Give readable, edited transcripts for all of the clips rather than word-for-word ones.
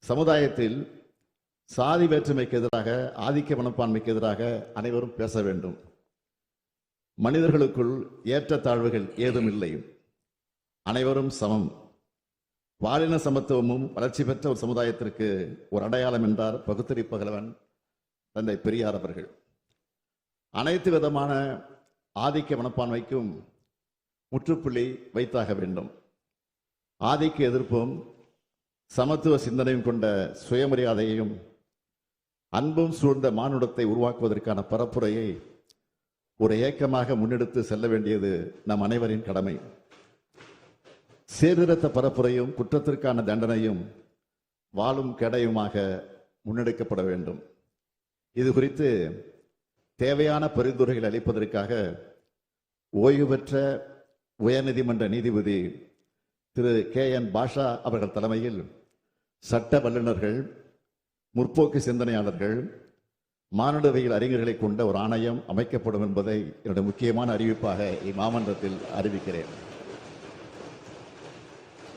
சமுதாயத்தில் சாதி வேற்றுமைக்கு எதிராக, ஆதிக்க மனப்பான்மைக்கு எதிராக அனைவரும் பேச வேண்டும். மனிதர்களுக்குள் ஏற்றத்தாழ்வுகள் ஏதும் இல்லை. அனைவரும் சமம். பாலின சமத்துவமும் வளர்ச்சி பெற்ற ஒரு சமுதாயத்திற்கு ஒரு அடையாளம் என்றார் பகுத்தறி பகலவன் தந்தை பெரியார் அவர்கள். அனைத்து விதமான ஆதிக்க மனப்பான்மைக்கும் முற்றுப்புள்ளி வைத்தாக வேண்டும். ஆதிக்க எதிர்ப்பும் சமத்துவ சிந்தனையும் கொண்ட சுயமரியாதையையும் அன்பும் சூழ்ந்த மானுடத்தை உருவாக்குவதற்கான பரப்புரையை ஒரு இயக்கமாக முன்னெடுத்து செல்ல வேண்டியது நம் அனைவரின் கடமை. சீர்திருத்த பரப்புரையும் குற்றத்திற்கான தண்டனையும் வாழும் கெடையுமாக முன்னெடுக்கப்பட வேண்டும். இது குறித்து தேவையான பரிந்துரைகள் அளிப்பதற்காக ஓய்வு பெற்ற உயர்நீதிமன்ற நீதிபதி திரு KN பாஷா அவர்கள் தலைமையில் சட்ட வல்லுநர்கள், முற்போக்கு சிந்தனையாளர்கள், மானுடவியல் அறிஞர்களை கொண்ட ஒரு ஆணையம் அமைக்கப்படும் என்பதை என்னுடைய முக்கியமான அறிவிப்பாக இம்மாமன்றத்தில் அறிவிக்கிறேன்.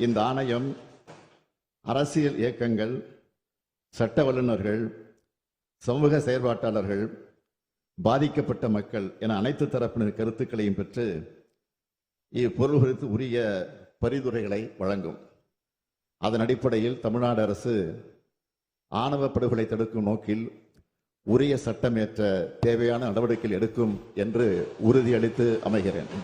இந்த ஆணையம் அரசியல் இயக்கங்கள், சட்ட வல்லுநர்கள், சமூக செயற்பாட்டாளர்கள், பாதிக்கப்பட்ட மக்கள் என அனைத்து தரப்பினர் கருத்துக்களையும் பெற்று இப்பொருள் குறித்து உரிய பரிந்துரைகளை வழங்கும். அதன் அடிப்படையில் தமிழ்நாடு அரசு ஆணவ படுகொலை தடுக்கும் நோக்கில் உரிய சட்டமேற்ற தேவையான நடவடிக்கைகள் எடுக்கும் என்று உறுதியளித்து அமைகிறேன்.